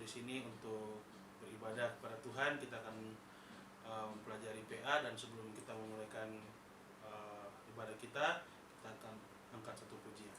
di sini untuk beribadah kepada Tuhan. Kita akan mempelajari PA, dan sebelum kita memulaikan ibadah kita akan angkat satu pujian.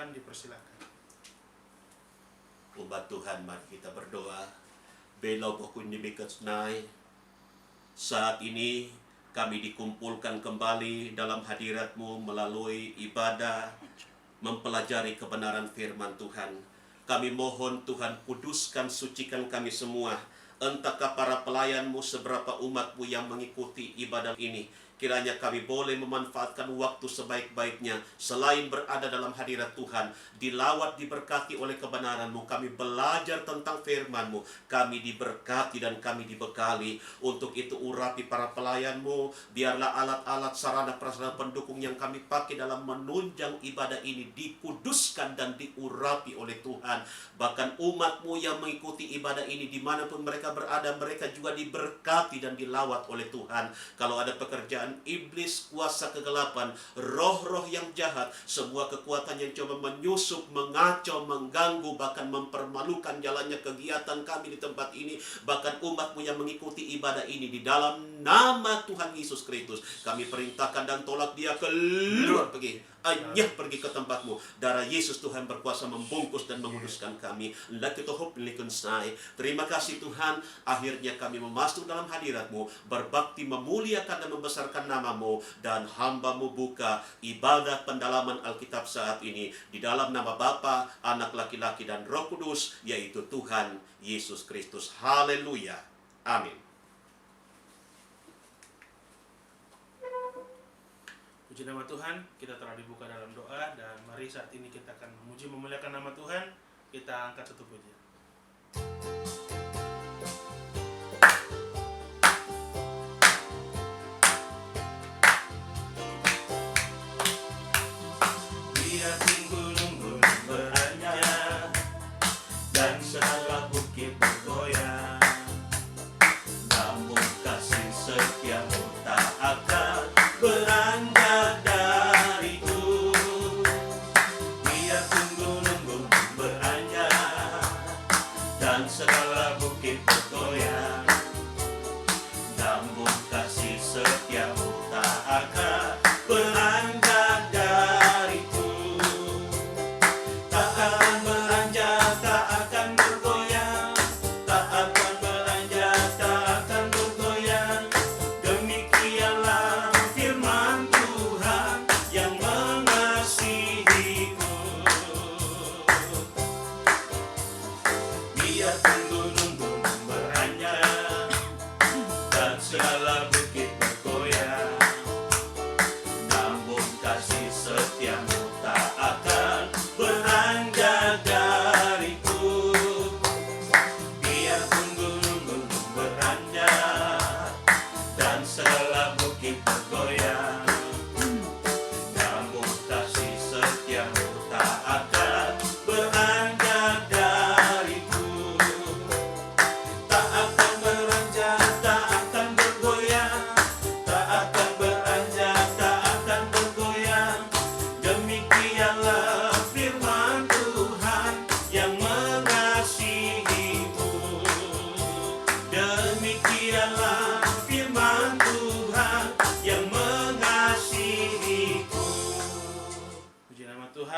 Dipersilakan. Umat Tuhan, mari kita berdoa. Belo pokoknya bekesnai. Saat ini kami dikumpulkan kembali dalam hadirat-Mu melalui ibadah mempelajari kebenaran firman Tuhan. Kami mohon Tuhan, kuduskan, sucikan kami semua. Entahkah para pelayan-Mu, seberapa umat-Mu yang mengikuti ibadah ini. Kiranya kami boleh memanfaatkan waktu sebaik-baiknya. Selain berada dalam hadirat Tuhan, dilawat, diberkati oleh kebenaran-Mu. Kami belajar tentang firman-Mu. Kami diberkati dan kami dibekali. Untuk itu urapi para pelayan-Mu. Biarlah alat-alat, sarana prasarana pendukung yang kami pakai dalam menunjang ibadah ini dikuduskan dan diurapi oleh Tuhan. Bahkan umat-Mu yang mengikuti ibadah ini dimanapun mereka berada, mereka juga diberkati dan dilawat oleh Tuhan. Kalau ada pekerjaan iblis, kuasa kegelapan, roh-roh yang jahat, semua kekuatan yang coba menyusup, mengacau, mengganggu, bahkan mempermalukan jalannya kegiatan kami di tempat ini, bahkan umat-Mu yang mengikuti ibadah ini, di dalam nama Tuhan Yesus Kristus kami perintahkan dan tolak dia keluar pergi. Anyah pergi ke tempat-Mu. Darah Yesus Tuhan berkuasa membungkus dan menguduskan kami. Terima kasih Tuhan. Akhirnya kami memasuki dalam hadirat-Mu, berbakti, memuliakan dan membesarkan nama-Mu. Dan hamba-Mu buka ibadah pendalaman Alkitab saat ini di dalam nama Bapa, Anak laki-laki dan Roh Kudus, yaitu Tuhan Yesus Kristus. Haleluya. Amin. Puji nama Tuhan, kita telah dibuka dalam doa, dan mari saat ini kita akan memuji memuliakan nama Tuhan. Kita angkat satu pujian. Biar gunung-gunung beranjak dan segala bukit bergoyang, namun kasih setia-Mu tak akan beranjak dariku.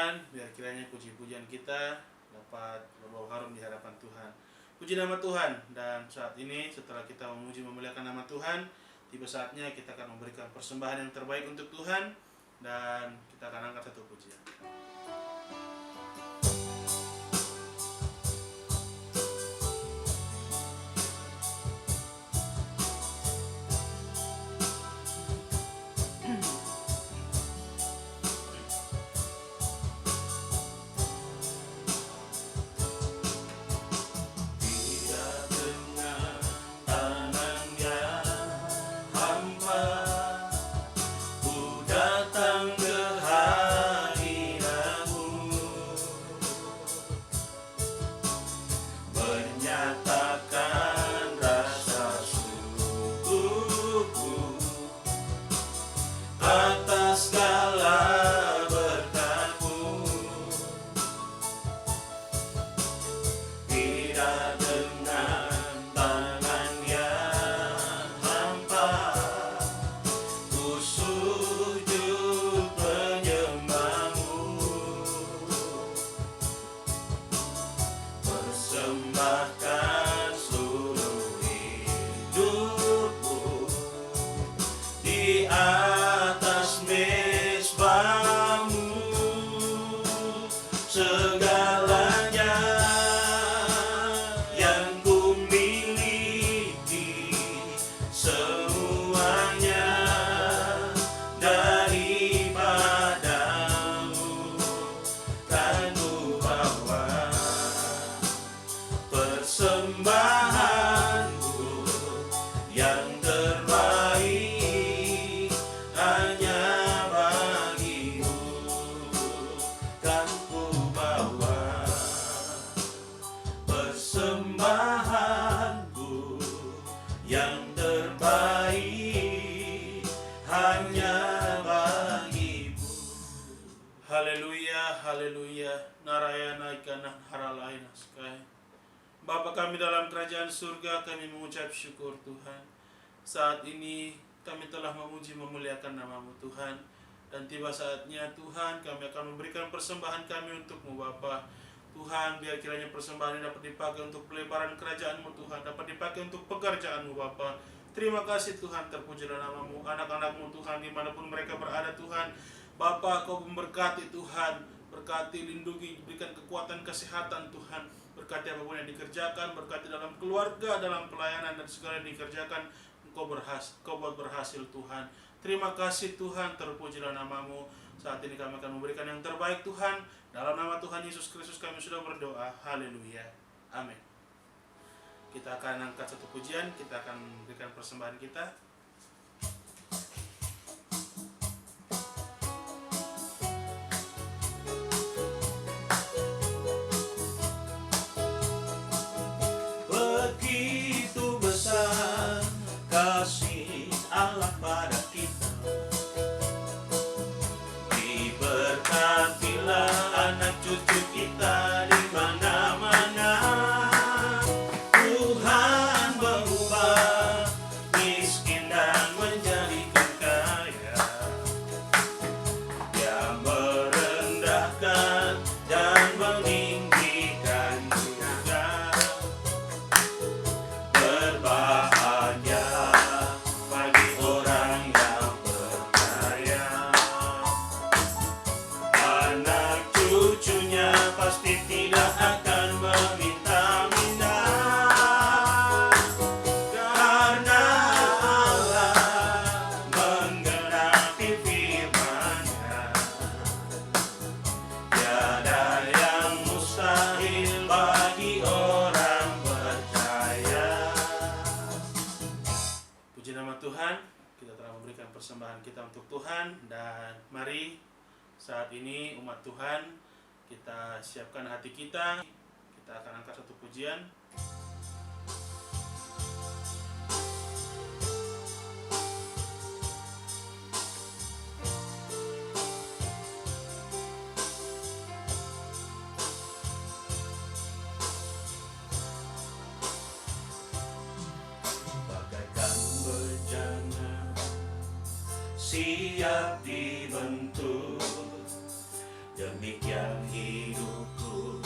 Tuhan, biar kiranya puji-pujian kita dapat berbau harum di hadapan Tuhan. Puji nama Tuhan. Dan saat ini setelah kita memuji memuliakan nama Tuhan, tiba saatnya kita akan memberikan persembahan yang terbaik untuk Tuhan, dan kita akan angkat satu pujian. Bapa kami dalam kerajaan surga, kami mengucap syukur Tuhan. Saat ini kami telah memuji memuliakan nama-Mu Tuhan. Dan tiba saatnya Tuhan, kami akan memberikan persembahan kami untuk-Mu Bapa. Tuhan, biar kiranya persembahan ini dapat dipakai untuk pelebaran kerajaan-Mu Tuhan, dapat dipakai untuk pekerjaan-Mu Bapa. Terima kasih Tuhan, terpujilah nama-Mu. Anak-anak-Mu Tuhan, dimanapun mereka berada Tuhan, Bapa, Kau memberkati Tuhan, berkati, lindungi, berikan kekuatan, kesehatan Tuhan. Berkati apapun yang dikerjakan, berkati dalam keluarga, dalam pelayanan, dan segala yang dikerjakan, Kau buat berhasil Tuhan. Terima kasih Tuhan, terpujilah nama-Mu. Saat ini kami akan memberikan yang terbaik Tuhan. Dalam nama Tuhan Yesus Kristus kami sudah berdoa. Haleluya. Amin. Kita akan angkat satu pujian, kita akan memberikan persembahan kita. Kasih Allah pada kita, diberkatilah anak cucu kita di mana-mana. Tuhan berubah miskin dan menjadikan kaya. Dia merendahkan dan meninggikan juga. Berbahagia bagi orang yang percaya, anak cucunya pasti tidak akan meminta-minta, karena Allah menggenapi firman-Nya. Tiada yang mustahil bagi orang percaya. Puji nama Tuhan, kita telah memberikan persembahan kita untuk Tuhan. Dan mari saat ini umat Tuhan, kita siapkan hati kita. Kita akan angkat satu pujian. Bagaikan bejana siap dibentuk, demikian sepanjang hidupku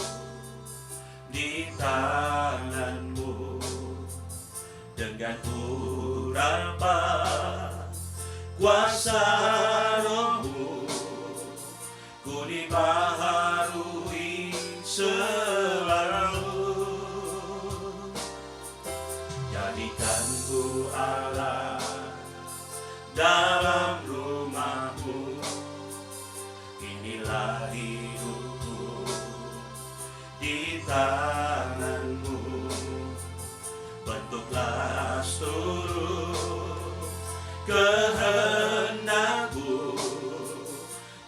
di tangan-Mu. Dengan urapan kuasa Roh-Mu, ku dibaharui selalu. Jadikan-Ku Allah dalam rumah-Mu, inilah hidupku di tangan-Mu. Bentuklah seluruh kehendak-Mu,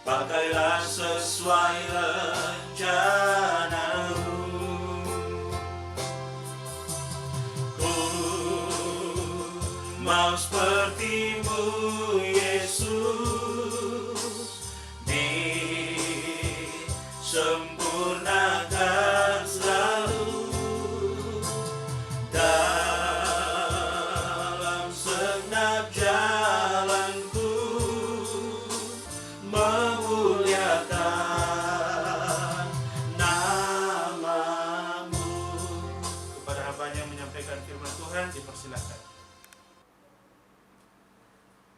pakailah sesuai rencana-Mu. Ku mau seperti-Mu, Yesus, disempurnakan selalu dalam segenap jalanku, memuliakan nama-Mu. Kepada hamba yang menyampaikan firman Tuhan, dipersilakan.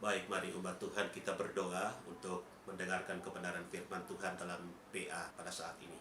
Baik, mari umat Tuhan kita berdoa untuk mendengarkan kebenaran firman Tuhan dalam PA pada saat ini.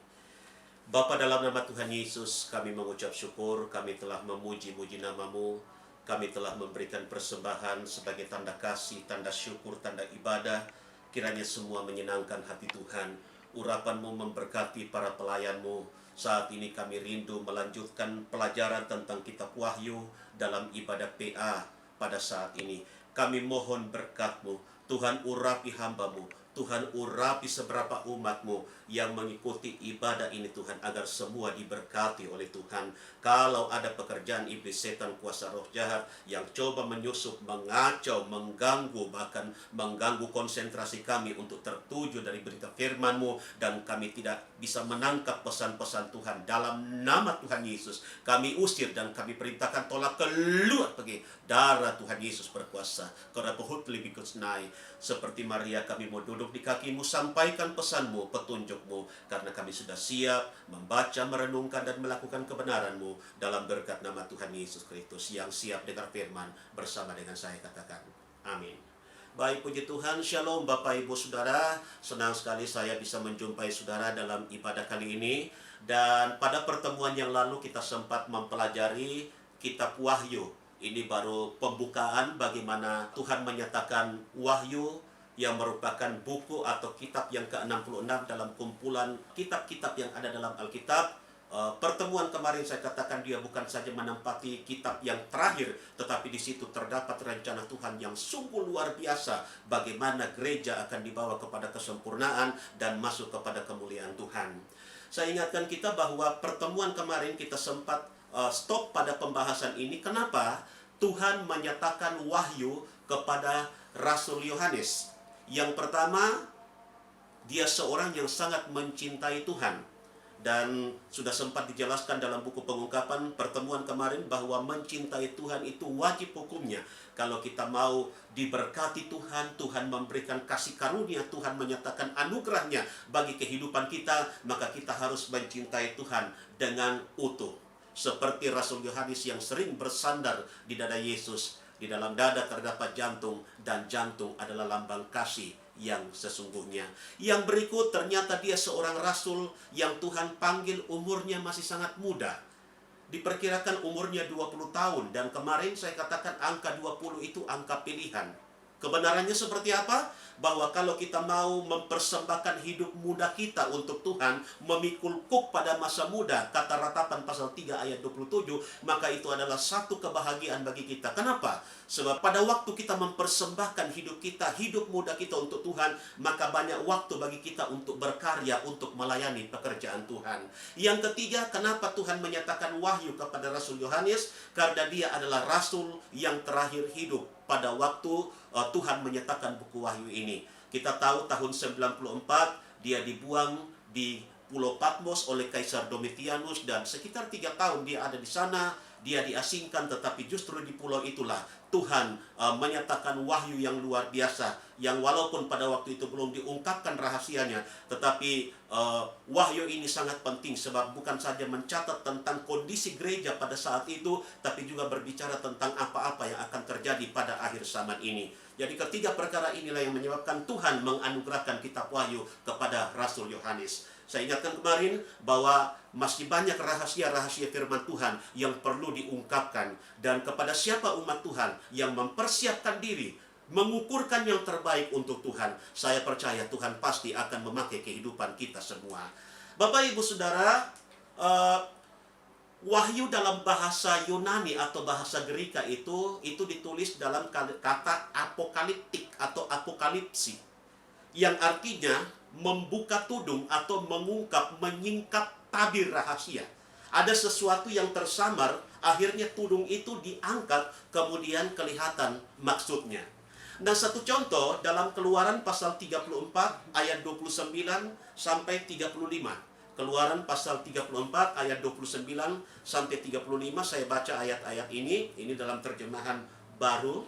Bapa, dalam nama Tuhan Yesus, kami mengucap syukur, kami telah memuji-muji nama-Mu, kami telah memberikan persembahan sebagai tanda kasih, tanda syukur, tanda ibadah. Kiranya semua menyenangkan hati Tuhan. Urapan-Mu memberkati para pelayan-Mu. Saat ini kami rindu melanjutkan pelajaran tentang kitab Wahyu dalam ibadah PA pada saat ini. Kami mohon berkat-Mu, Tuhan urapi hamba-Mu, Tuhan urapi seberapa umat-Mu yang mengikuti ibadah ini Tuhan, agar semua diberkati oleh Tuhan. Kalau ada pekerjaan iblis, setan, kuasa roh jahat yang coba menyusup, mengacau, mengganggu, bahkan mengganggu konsentrasi kami untuk tertuju dari berita firman-Mu, dan kami tidak bisa menangkap pesan-pesan Tuhan, dalam nama Tuhan Yesus kami usir dan kami perintahkan tolak keluar pergi. Darah Tuhan Yesus berkuasa. Kerapahut lebih kusnai. Seperti Maria kami mau duduk di kaki-Mu, sampaikan pesan-Mu, petunjuk-Mu, karena kami sudah siap membaca, merenungkan, dan melakukan kebenaran-Mu dalam berkat nama Tuhan Yesus Kristus. Yang siap dengar firman bersama dengan saya katakan amin. Baik, puji Tuhan. Shalom Bapak Ibu Saudara. Senang sekali saya bisa menjumpai saudara dalam ibadah kali ini. Dan pada pertemuan yang lalu kita sempat mempelajari kitab Wahyu. Ini baru pembukaan bagaimana Tuhan menyatakan Wahyu, yang merupakan buku atau kitab yang ke-66 dalam kumpulan kitab-kitab yang ada dalam Alkitab. Pertemuan kemarin saya katakan dia bukan saja menempati kitab yang terakhir, tetapi di situ terdapat rencana Tuhan yang sungguh luar biasa, bagaimana gereja akan dibawa kepada kesempurnaan dan masuk kepada kemuliaan Tuhan. Saya ingatkan kita bahwa pertemuan kemarin kita sempat stop pada pembahasan ini. Kenapa Tuhan menyatakan wahyu kepada Rasul Yohanes? Yang pertama, dia seorang yang sangat mencintai Tuhan. Dan sudah sempat dijelaskan dalam buku Pengungkapan pertemuan kemarin bahwa mencintai Tuhan itu wajib hukumnya. Kalau kita mau diberkati Tuhan, Tuhan memberikan kasih karunia, Tuhan menyatakan anugerahnya bagi kehidupan kita, maka kita harus mencintai Tuhan dengan utuh. Seperti Rasul Yohanes yang sering bersandar di dada Yesus. Di dalam dada terdapat jantung, dan jantung adalah lambang kasih yang sesungguhnya. Yang berikut, ternyata dia seorang rasul yang Tuhan panggil umurnya masih sangat muda. Diperkirakan umurnya 20 tahun, dan kemarin saya katakan angka 20 itu angka pilihan. Kebenarannya seperti apa? Bahwa kalau kita mau mempersembahkan hidup muda kita untuk Tuhan, memikul kuk pada masa muda, kata Ratapan pasal 3 ayat 27, maka itu adalah satu kebahagiaan bagi kita. Kenapa? Sebab pada waktu kita mempersembahkan hidup kita, hidup muda kita untuk Tuhan, maka banyak waktu bagi kita untuk berkarya, untuk melayani pekerjaan Tuhan. Yang ketiga, kenapa Tuhan menyatakan wahyu kepada Rasul Yohanes? Karena dia adalah rasul yang terakhir hidup pada waktu Tuhan menyatakan buku Wahyu ini. Kita tahu tahun 94 dia dibuang di Pulau Patmos oleh Kaisar Domitianus, dan sekitar 3 tahun dia ada di sana. Dia diasingkan, tetapi justru di pulau itulah Tuhan menyatakan wahyu yang luar biasa, yang walaupun pada waktu itu belum diungkapkan rahasianya, tetapi wahyu ini sangat penting, sebab bukan saja mencatat tentang kondisi gereja pada saat itu, tapi juga berbicara tentang apa-apa yang akan terjadi pada akhir zaman ini. Jadi ketiga perkara inilah yang menyebabkan Tuhan menganugerahkan kitab Wahyu kepada Rasul Yohanes. Saya ingatkan kemarin bahwa masih banyak rahasia-rahasia firman Tuhan yang perlu diungkapkan. Dan kepada siapa umat Tuhan yang mempersiapkan diri, mengukurkan yang terbaik untuk Tuhan, saya percaya Tuhan pasti akan memakai kehidupan kita semua. Bapak, Ibu, Saudara, Wahyu dalam bahasa Yunani atau bahasa Gerika itu ditulis dalam kata apokaliptik atau apokalipsi, yang artinya membuka tudung atau mengungkap, menyingkap tabir rahasia. Ada sesuatu yang tersamar, akhirnya tudung itu diangkat, kemudian kelihatan maksudnya. Nah, satu contoh dalam Keluaran pasal 34 ayat 29 sampai 35. Keluaran pasal 34 ayat 29 sampai 35, saya baca ayat-ayat ini dalam terjemahan baru.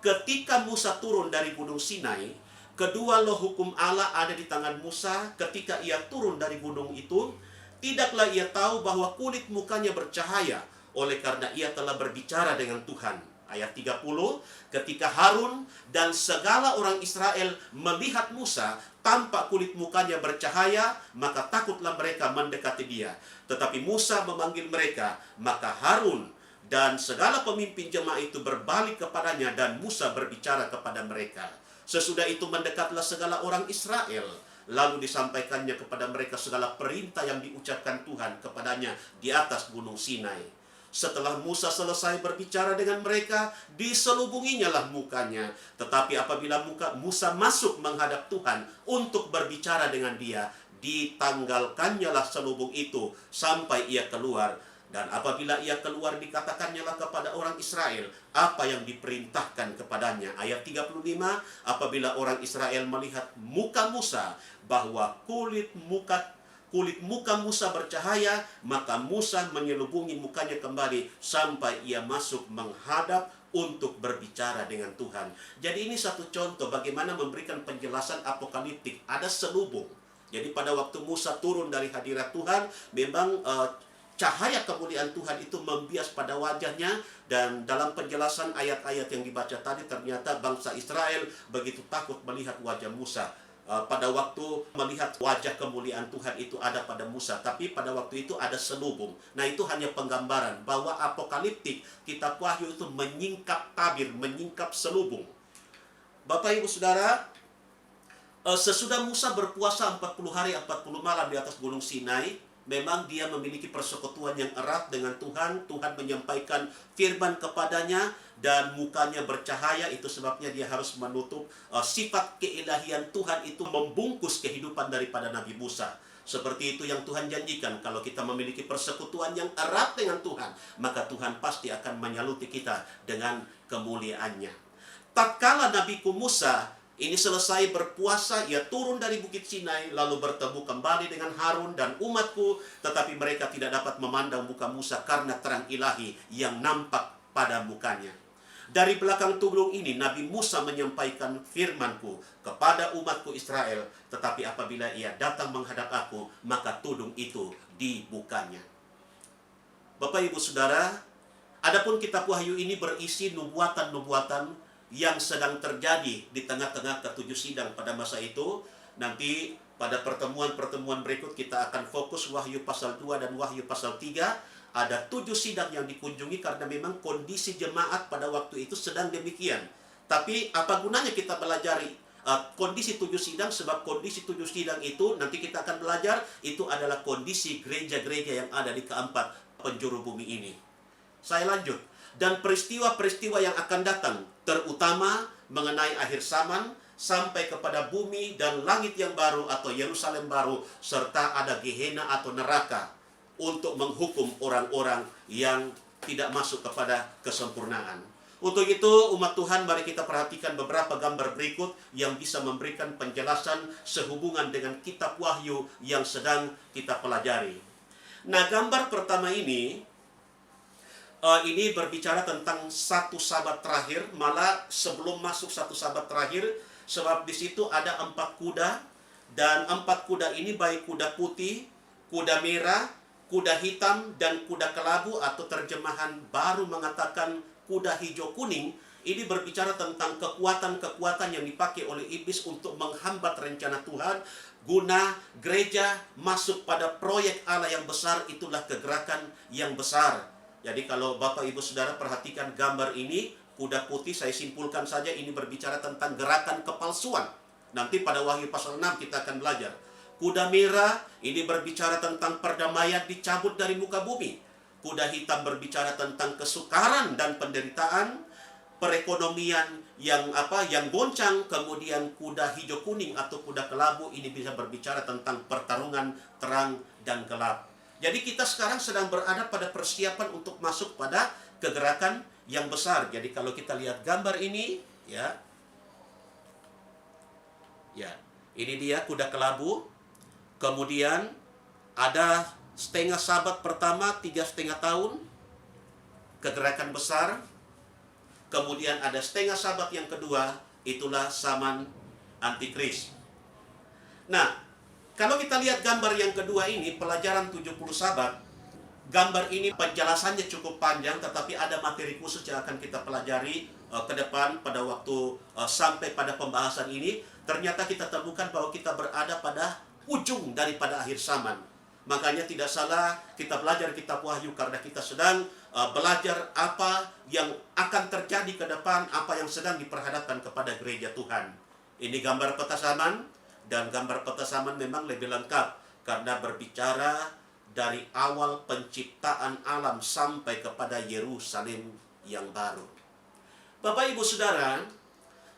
Ketika Musa turun dari Gunung Sinai, kedua loh hukum Allah ada di tangan Musa. Ketika ia turun dari gunung itu, tidaklah ia tahu bahwa kulit mukanya bercahaya, oleh karena ia telah berbicara dengan Tuhan. Ayat 30, ketika Harun dan segala orang Israel melihat Musa, tampak kulit mukanya bercahaya, maka takutlah mereka mendekati dia. Tetapi Musa memanggil mereka, maka Harun dan segala pemimpin jemaah itu berbalik kepadanya, dan Musa berbicara kepada mereka. Sesudah itu mendekatlah segala orang Israel, lalu disampaikannya kepada mereka segala perintah yang diucapkan Tuhan kepadanya di atas gunung Sinai. Setelah Musa selesai berbicara dengan mereka, diselubunginya lah mukanya. Tetapi apabila Musa masuk menghadap Tuhan untuk berbicara dengan dia, ditanggalkannya lah selubung itu sampai ia keluar. Dan apabila ia keluar, dikatakannya lah kepada orang Israel apa yang diperintahkan kepadanya. Ayat 35, apabila orang Israel melihat muka Musa, bahwa kulit muka Musa bercahaya, maka Musa menyelubungi mukanya kembali sampai ia masuk menghadap untuk berbicara dengan Tuhan. Jadi ini satu contoh bagaimana memberikan penjelasan apokaliptik. Ada selubung. Jadi pada waktu Musa turun dari hadirat Tuhan, memang cahaya kemuliaan Tuhan itu membias pada wajahnya. Dan dalam penjelasan ayat-ayat yang dibaca tadi, ternyata bangsa Israel begitu takut melihat wajah Musa. Pada waktu melihat wajah kemuliaan Tuhan itu ada pada Musa, tapi pada waktu itu ada selubung. Nah, itu hanya penggambaran bahwa apokaliptik, kitab Wahyu itu menyingkap tabir, menyingkap selubung. Bapak, Ibu, Saudara, sesudah Musa berpuasa 40 hari 40 malam di atas gunung Sinai, memang dia memiliki persekutuan yang erat dengan Tuhan. Tuhan menyampaikan firman kepadanya dan mukanya bercahaya. Itu sebabnya dia harus menutup sifat keilahian Tuhan itu membungkus kehidupan daripada Nabi Musa. Seperti itu yang Tuhan janjikan. Kalau kita memiliki persekutuan yang erat dengan Tuhan, maka Tuhan pasti akan menyaluti kita dengan kemuliaannya. Tatkala Nabiku Musa ini selesai berpuasa, ia turun dari Bukit Sinai, lalu bertemu kembali dengan Harun dan umatku, tetapi mereka tidak dapat memandang muka Musa karena terang ilahi yang nampak pada mukanya. Dari belakang tudung ini, Nabi Musa menyampaikan firmanku kepada umatku Israel, tetapi apabila ia datang menghadap aku, maka tudung itu dibukanya. Bapak, Ibu, Saudara, adapun kitab Wahyu ini berisi nubuatan-nubuatan yang sedang terjadi di tengah-tengah ketujuh sidang pada masa itu. Nanti pada pertemuan-pertemuan berikut kita akan fokus Wahyu pasal 2 dan Wahyu pasal 3. Ada 7 sidang yang dikunjungi karena memang kondisi jemaat pada waktu itu sedang demikian. Tapi apa gunanya kita pelajari kondisi 7 sidang? Sebab kondisi 7 sidang itu nanti kita akan belajar, itu adalah kondisi gereja-gereja yang ada di keempat penjuru bumi ini. Saya lanjut. Dan peristiwa-peristiwa yang akan datang, terutama mengenai akhir zaman, sampai kepada bumi dan langit yang baru atau Yerusalem baru, serta ada Gehenna atau neraka untuk menghukum orang-orang yang tidak masuk kepada kesempurnaan. Untuk itu umat Tuhan, mari kita perhatikan beberapa gambar berikut yang bisa memberikan penjelasan sehubungan dengan kitab Wahyu yang sedang kita pelajari. Nah, gambar pertama ini berbicara tentang satu sabat terakhir, malah sebelum masuk satu sabat terakhir, sebab di situ ada 4 kuda, dan 4 kuda ini baik kuda putih, kuda merah, kuda hitam, dan kuda kelabu, atau terjemahan baru mengatakan kuda hijau kuning. Ini berbicara tentang kekuatan-kekuatan yang dipakai oleh iblis untuk menghambat rencana Tuhan, guna gereja masuk pada proyek Allah yang besar. Itulah kegerakan yang besar. Jadi kalau Bapak Ibu Saudara perhatikan gambar ini, kuda putih, saya simpulkan saja ini berbicara tentang gerakan kepalsuan. Nanti pada Wahyu pasal 6 kita akan belajar. Kuda merah ini berbicara tentang perdamaian dicabut dari muka bumi. Kuda hitam berbicara tentang kesukaran dan penderitaan, perekonomian yang goncang. Kemudian kuda hijau kuning atau kuda kelabu ini bisa berbicara tentang pertarungan terang dan gelap. Jadi kita sekarang sedang berada pada persiapan untuk masuk pada kegerakan yang besar. Jadi kalau kita lihat gambar ini, ya, ini dia kuda kelabu. Kemudian ada setengah sabat pertama 3,5 tahun, kegerakan besar. Kemudian ada setengah sabat yang kedua, itulah zaman antikris. Nah, kalau kita lihat gambar yang kedua ini, pelajaran 70 sabat, gambar ini penjelasannya cukup panjang, tetapi ada materi khusus yang akan kita pelajari ke depan pada waktu sampai pada pembahasan ini. Ternyata kita temukan bahwa kita berada pada ujung daripada akhir zaman. Makanya tidak salah kita belajar kitab Wahyu, karena kita sedang belajar apa yang akan terjadi ke depan, apa yang sedang diperhadapkan kepada gereja Tuhan. Ini gambar peta zaman, dan gambar peta zaman memang lebih lengkap karena berbicara dari awal penciptaan alam sampai kepada Yerusalem yang baru. Bapak Ibu Saudara,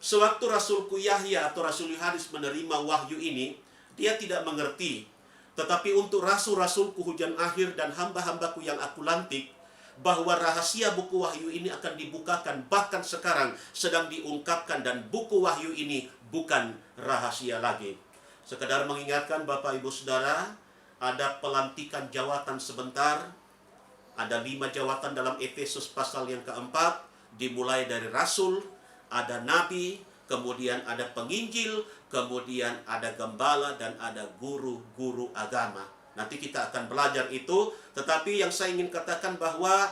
sewaktu Rasulku Yahya atau Rasul Yohanes menerima wahyu ini, dia tidak mengerti. Tetapi untuk rasul-rasulku hujan akhir dan hamba-hambaku yang aku lantik, bahwa rahasia buku wahyu ini akan dibukakan, bahkan sekarang sedang diungkapkan, dan buku wahyu ini bukan rahasia lagi. Sekedar mengingatkan Bapak Ibu Saudara, ada pelantikan jawatan sebentar. Ada 5 jawatan dalam Efesus pasal yang keempat, dimulai dari rasul, ada nabi, kemudian ada penginjil, kemudian ada gembala, dan ada guru-guru agama. Nanti kita akan belajar itu. Tetapi yang saya ingin katakan bahwa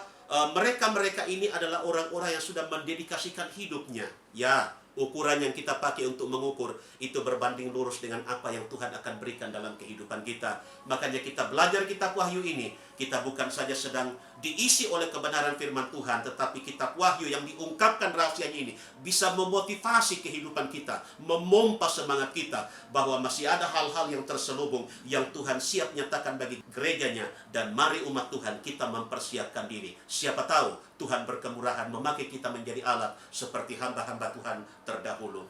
mereka-mereka ini adalah orang-orang yang sudah mendedikasikan hidupnya. Ya, ukuran yang kita pakai untuk mengukur itu berbanding lurus dengan apa yang Tuhan akan berikan dalam kehidupan kita. Makanya kita belajar kitab Wahyu ini. Kita bukan saja sedang diisi oleh kebenaran firman Tuhan, tetapi kitab Wahyu yang diungkapkan rahasianya ini bisa memotivasi kehidupan kita, memompa semangat kita bahwa masih ada hal-hal yang terselubung yang Tuhan siap nyatakan bagi gerejanya. Dan mari umat Tuhan kita mempersiapkan diri. Siapa tahu Tuhan berkemurahan memakai kita menjadi alat seperti hamba-hamba Tuhan terdahulu.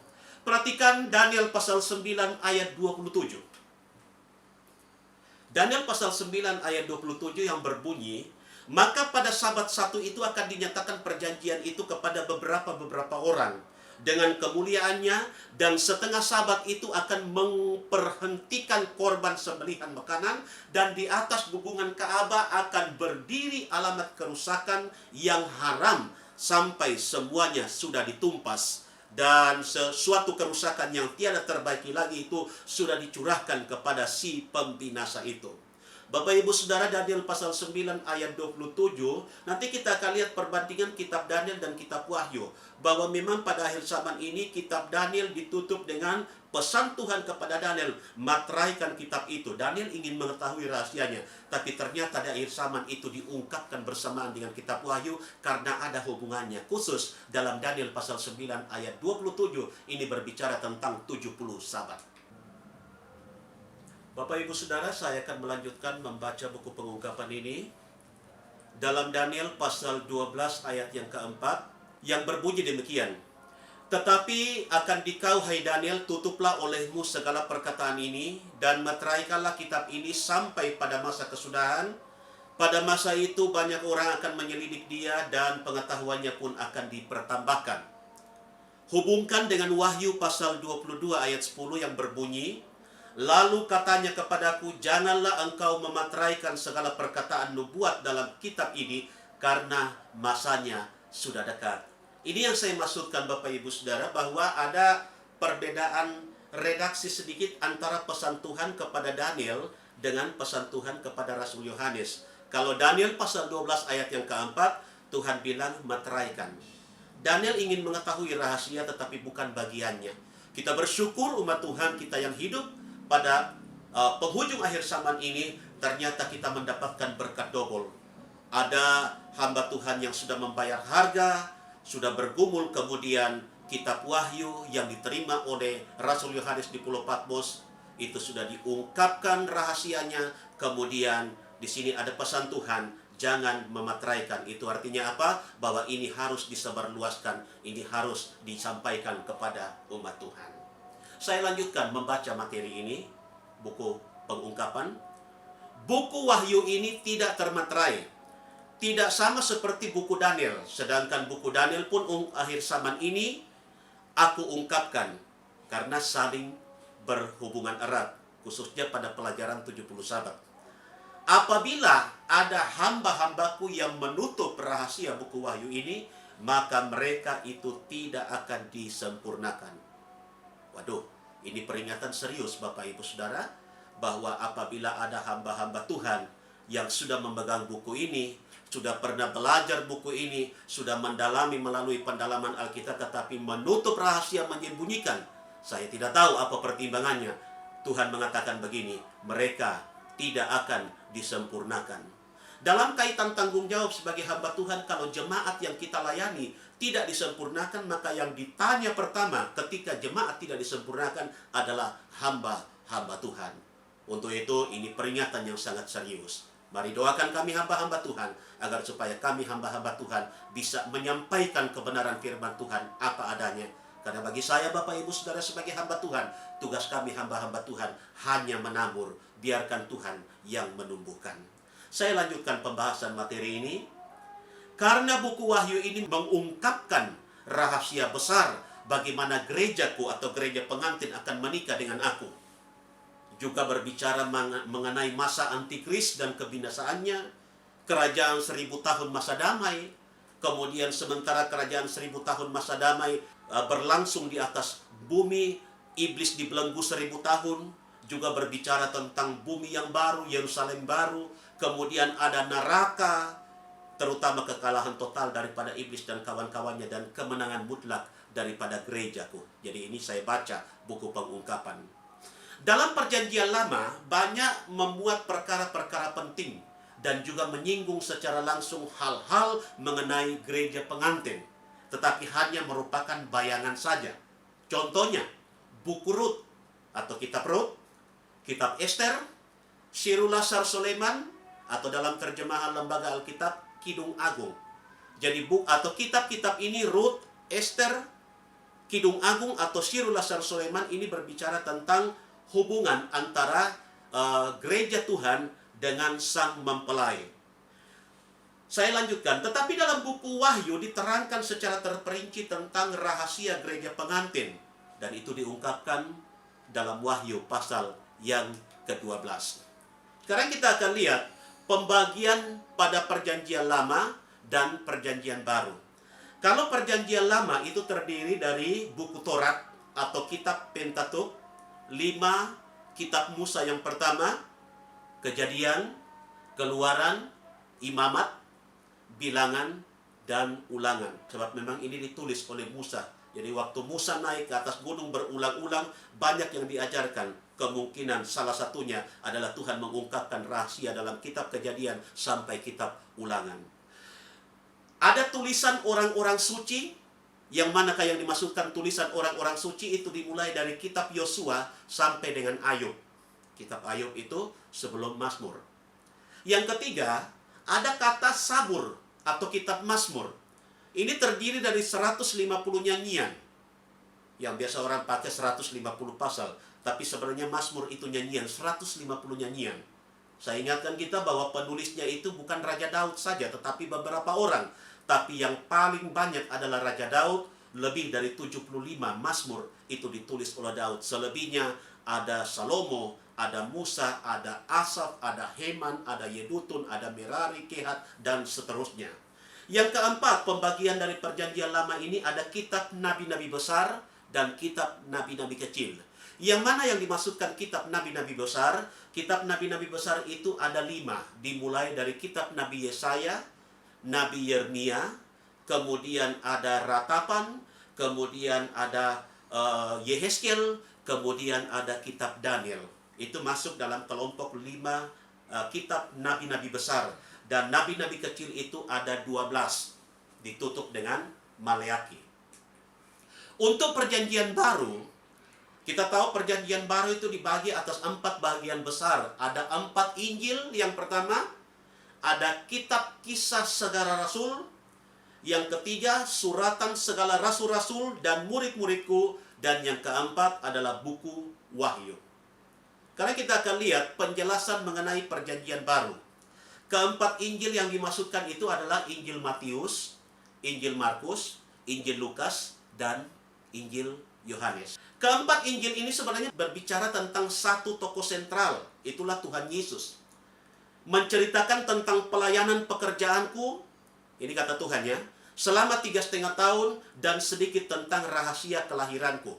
Perhatikan Daniel pasal 9 ayat 27. Daniel pasal 9 ayat 27 yang berbunyi, maka pada sabat satu itu akan dinyatakan perjanjian itu kepada beberapa orang dengan kemuliaannya, dan setengah sabat itu akan memperhentikan korban sembelihan makanan, dan di atas gugungan Ka'bah akan berdiri alamat kerusakan yang haram sampai semuanya sudah ditumpas, dan sesuatu kerusakan yang tiada terbaiki lagi itu sudah dicurahkan kepada si pembinasa itu. Bapak Ibu Saudara, Daniel pasal 9 ayat 27, nanti kita akan lihat perbandingan kitab Daniel dan kitab Wahyu, bahwa memang pada akhir zaman ini kitab Daniel ditutup dengan pesan Tuhan kepada Daniel, materaikan kitab itu. Daniel ingin mengetahui rahasianya, tapi ternyata di akhir zaman itu diungkapkan bersamaan dengan kitab Wahyu karena ada hubungannya. Khusus dalam Daniel pasal 9 ayat 27, ini berbicara tentang 70 sabat. Bapak Ibu Saudara, saya akan melanjutkan membaca buku pengungkapan ini dalam Daniel pasal 12 ayat yang keempat, yang berbunyi demikian. Tetapi akan dikau, hai Daniel, tutuplah olehmu segala perkataan ini, dan meteraikanlah kitab ini sampai pada masa kesudahan. Pada masa itu banyak orang akan menyelidik dia dan pengetahuannya pun akan dipertambahkan. Hubungkan dengan Wahyu pasal 22 ayat 10 yang berbunyi, lalu katanya kepadaku, janganlah engkau memateraikan segala perkataan nubuat dalam kitab ini, karena masanya sudah dekat. Ini yang saya maksudkan Bapak Ibu Saudara, bahwa ada perbedaan redaksi sedikit antara pesan Tuhan kepada Daniel dengan pesan Tuhan kepada Rasul Yohanes. Kalau Daniel pasal 12 ayat yang keempat, Tuhan bilang meteraikan. Daniel ingin mengetahui rahasia tetapi bukan bagiannya. Kita bersyukur umat Tuhan kita yang hidup pada penghujung akhir zaman ini, ternyata kita mendapatkan berkat double. Ada hamba Tuhan yang sudah membayar harga, sudah bergumul, kemudian kitab Wahyu yang diterima oleh Rasul Yohanes di Pulau Patmos itu sudah diungkapkan rahasianya. Kemudian di sini ada pesan Tuhan, jangan memateraikan. Itu artinya apa? Bahwa ini harus disebarluaskan, ini harus disampaikan kepada umat Tuhan. Saya lanjutkan membaca materi ini, buku pengungkapan. Buku Wahyu ini tidak termaterai, tidak sama seperti buku Daniel. Sedangkan buku Daniel pun akhir zaman ini aku ungkapkan karena saling berhubungan erat, khususnya pada pelajaran 70 sabat. Apabila ada hamba-hambaku yang menutup rahasia buku Wahyu ini, maka mereka itu tidak akan disempurnakan. Waduh, ini peringatan serius Bapak Ibu Saudara, bahwa apabila ada hamba-hamba Tuhan yang sudah memegang buku ini, sudah pernah belajar buku ini, sudah mendalami melalui pendalaman Alkitab, tetapi menutup rahasia, menyembunyikan, saya tidak tahu apa pertimbangannya. Tuhan mengatakan begini, mereka tidak akan disempurnakan. Dalam kaitan tanggung jawab sebagai hamba Tuhan, kalau jemaat yang kita layani tidak disempurnakan, maka yang ditanya pertama ketika jemaat tidak disempurnakan adalah hamba-hamba Tuhan. Untuk itu, ini peringatan yang sangat serius. Mari doakan kami hamba-hamba Tuhan, agar supaya kami hamba-hamba Tuhan bisa menyampaikan kebenaran firman Tuhan apa adanya. Karena bagi saya Bapak Ibu Saudara sebagai hamba Tuhan, tugas kami hamba-hamba Tuhan hanya menabur, biarkan Tuhan yang menumbuhkan. Saya lanjutkan pembahasan materi ini. Karena buku Wahyu ini mengungkapkan rahasia besar bagaimana gerejaku atau gereja pengantin akan menikah dengan aku. Juga berbicara mengenai masa antikris dan kebinasaannya, kerajaan 1000 tahun masa damai. Kemudian sementara kerajaan 1000 tahun masa damai berlangsung di atas bumi, iblis dibelenggu 1000 tahun. Juga berbicara tentang bumi yang baru, Yerusalem baru. Kemudian ada neraka, terutama kekalahan total daripada iblis dan kawan-kawannya, dan kemenangan mutlak daripada gerejaku. Jadi ini saya baca buku pengungkapan. Dalam perjanjian lama banyak memuat perkara-perkara penting dan juga menyinggung secara langsung hal-hal mengenai gereja pengantin, tetapi hanya merupakan bayangan saja. Contohnya buku Rut atau kitab Rut, kitab Ester, Sirulassar Soleman, atau dalam terjemahan Lembaga Alkitab Kidung Agung. Jadi atau kitab-kitab ini, Rut, Ester, Kidung Agung atau Sirulassar Soleman, ini berbicara tentang hubungan antara gereja Tuhan dengan sang mempelai. Saya lanjutkan, tetapi dalam buku Wahyu diterangkan secara terperinci tentang rahasia gereja pengantin, dan itu diungkapkan dalam Wahyu pasal yang ke-12. Sekarang kita akan lihat pembagian pada perjanjian lama dan perjanjian baru. Kalau perjanjian lama itu terdiri dari buku Taurat atau kitab Pentateuch, 5 kitab Musa yang pertama, Kejadian, Keluaran, Imamat, Bilangan, dan Ulangan. Sebab memang ini ditulis oleh Musa. Jadi waktu Musa naik ke atas gunung berulang-ulang, banyak yang diajarkan. Kemungkinan salah satunya adalah Tuhan mengungkapkan rahasia dalam kitab Kejadian sampai kitab Ulangan. Ada tulisan orang-orang suci, yang manakah yang dimaksudkan tulisan orang-orang suci itu dimulai dari kitab Yosua sampai dengan Ayub. Kitab Ayub itu sebelum Mazmur. Yang ketiga, ada kata Sabur atau kitab Mazmur. Ini terdiri dari 150 nyanyian. Yang biasa orang pakai 150 pasal. Tapi sebenarnya Mazmur itu nyanyian, 150 nyanyian. Saya ingatkan kita bahwa penulisnya itu bukan Raja Daud saja, tetapi beberapa orang. Tapi yang paling banyak adalah Raja Daud, lebih dari 75 Mazmur itu ditulis oleh Daud. Selebihnya ada Salomo, ada Musa, ada Asaf, ada Heman, ada Yedutun, ada Merari, Kehat, dan seterusnya. Yang keempat, pembagian dari perjanjian lama ini ada kitab nabi-nabi besar dan kitab nabi-nabi kecil. Yang mana yang dimaksudkan kitab nabi-nabi besar? Kitab nabi-nabi besar itu ada 5. Dimulai dari kitab Nabi Yesaya, Nabi Yeremia, kemudian ada Ratapan, kemudian ada Yehezkiel, kemudian ada kitab Daniel. Itu masuk dalam kelompok 5 kitab nabi-nabi besar. Dan nabi-nabi kecil itu ada 12. Ditutup dengan Maleaki. Untuk perjanjian baru, kita tahu perjanjian baru itu dibagi atas 4 bagian besar. Ada 4 Injil. Yang pertama, ada kitab kisah segala rasul. Yang ketiga, suratan segala rasul-rasul dan murid-muridku. Dan yang keempat adalah buku Wahyu. Karena kita akan lihat penjelasan mengenai perjanjian baru. Keempat Injil yang dimaksudkan itu adalah Injil Matius, Injil Markus, Injil Lukas, dan Injil Yohanes. Keempat Injil ini sebenarnya berbicara tentang satu tokoh sentral, itulah Tuhan Yesus. Menceritakan tentang pelayanan pekerjaanku, ini kata Tuhan ya, selama 3,5 tahun dan sedikit tentang rahasia kelahiranku.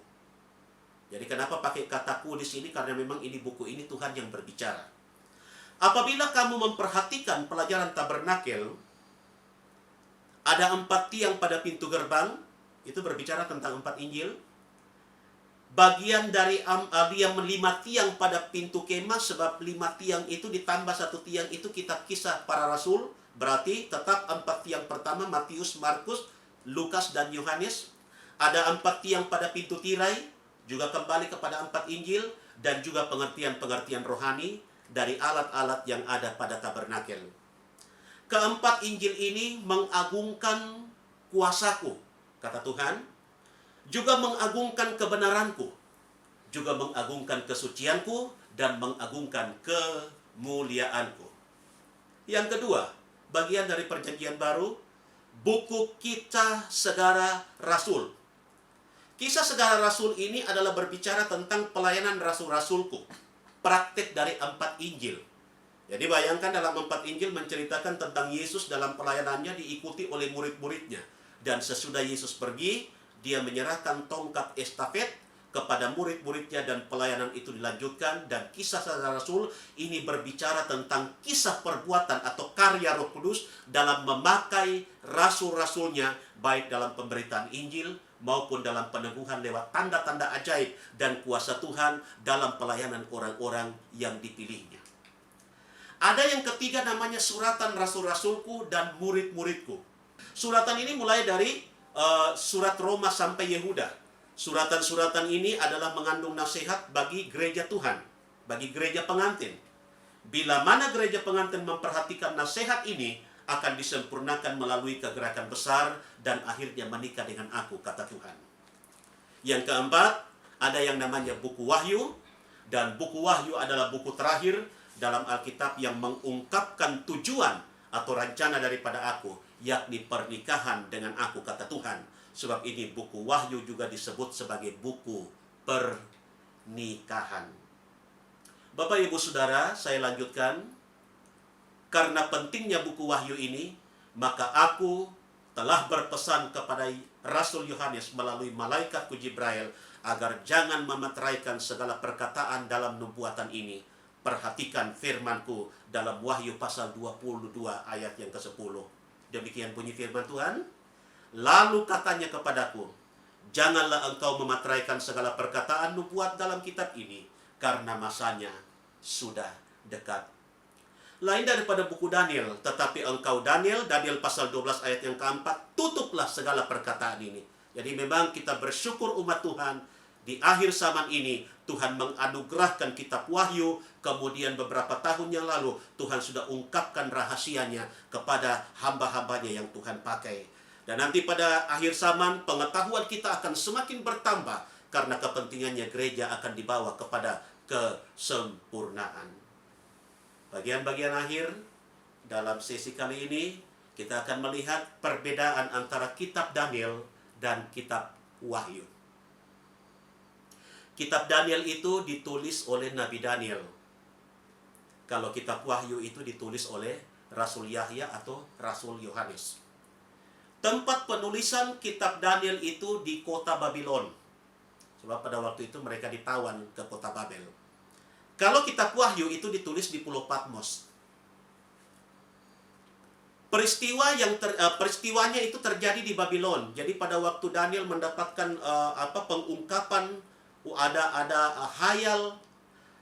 Jadi kenapa pakai kataku di sini? Karena memang ini buku ini Tuhan yang berbicara. Apabila kamu memperhatikan pelajaran tabernakel, ada 4 tiang pada pintu gerbang, itu berbicara tentang 4 Injil. Bagian dari dia 5 tiang pada pintu kemah, sebab 5 tiang itu ditambah 1 tiang itu kitab kisah para rasul. Berarti tetap 4 tiang pertama Matius, Markus, Lukas, dan Yohanes. Ada 4 tiang pada pintu tirai, juga kembali kepada 4 Injil, dan juga pengertian-pengertian rohani dari alat-alat yang ada pada tabernakel. Keempat Injil ini mengagungkan kuasaku, kata Tuhan. Juga mengagungkan kebenaranku, juga mengagungkan kesucianku, dan mengagungkan kemuliaanku. Yang kedua, bagian dari perjanjian baru, buku Kisah Segala Rasul. Kisah Segala Rasul ini adalah berbicara tentang pelayanan rasul-rasulku, praktek dari 4 Injil. Jadi bayangkan dalam 4 Injil menceritakan tentang Yesus dalam pelayanannya diikuti oleh murid-muridnya. Dan sesudah Yesus pergi, dia menyerahkan tongkat estafet kepada murid-muridnya dan pelayanan itu dilanjutkan. Dan kisah Segala Rasul ini berbicara tentang kisah perbuatan atau karya Roh Kudus dalam memakai rasul-rasulnya, baik dalam pemberitaan Injil maupun dalam peneguhan lewat tanda-tanda ajaib dan kuasa Tuhan dalam pelayanan orang-orang yang dipilihnya. Ada yang ketiga namanya suratan rasul-rasulku dan murid-muridku. Suratan ini mulai dari surat Roma sampai Yehuda. Suratan-suratan ini adalah mengandung nasihat bagi gereja Tuhan, bagi gereja pengantin. Bila mana gereja pengantin memperhatikan nasihat ini, akan disempurnakan melalui kegerakan besar dan akhirnya menikah dengan aku, kata Tuhan. Yang keempat, ada yang namanya buku Wahyu, dan buku Wahyu adalah buku terakhir dalam Alkitab yang mengungkapkan tujuan atau rencana daripada aku, yakni pernikahan dengan aku, kata Tuhan. Sebab ini buku Wahyu juga disebut sebagai buku pernikahan. Bapak Ibu Saudara, saya lanjutkan. Karena pentingnya buku Wahyu ini, maka aku telah berpesan kepada Rasul Yohanes melalui malaikatku Jibril agar jangan memeteraikan segala perkataan dalam nubuatan ini. Perhatikan firmanku dalam Wahyu pasal 22 ayat yang ke-10. Demikian bunyi firman Tuhan. Lalu katanya kepadaku, janganlah engkau memeteraikan segala perkataan nubuat dalam kitab ini, karena masanya sudah dekat. Lain daripada buku Daniel, tetapi engkau Daniel pasal 12 ayat yang keempat, tutuplah segala perkataan ini. Jadi memang kita bersyukur umat Tuhan, di akhir zaman ini Tuhan menganugerahkan kitab Wahyu. Kemudian beberapa tahun yang lalu Tuhan sudah ungkapkan rahasianya kepada hamba-hambanya yang Tuhan pakai. Dan nanti pada akhir zaman pengetahuan kita akan semakin bertambah, karena kepentingannya gereja akan dibawa kepada kesempurnaan. Bagian-bagian akhir dalam sesi kali ini kita akan melihat perbedaan antara kitab Daniel dan kitab Wahyu. Kitab Daniel itu ditulis oleh Nabi Daniel. Kalau kitab Wahyu itu ditulis oleh Rasul Yahya atau Rasul Yohanes. Tempat penulisan kitab Daniel itu di kota Babylon. Sebab pada waktu itu mereka ditawan ke kota Babel. Kalau kitab Wahyu itu ditulis di Pulau Patmos. Peristiwanya itu terjadi di Babylon. Jadi pada waktu Daniel mendapatkan pengungkapan, ada hayal,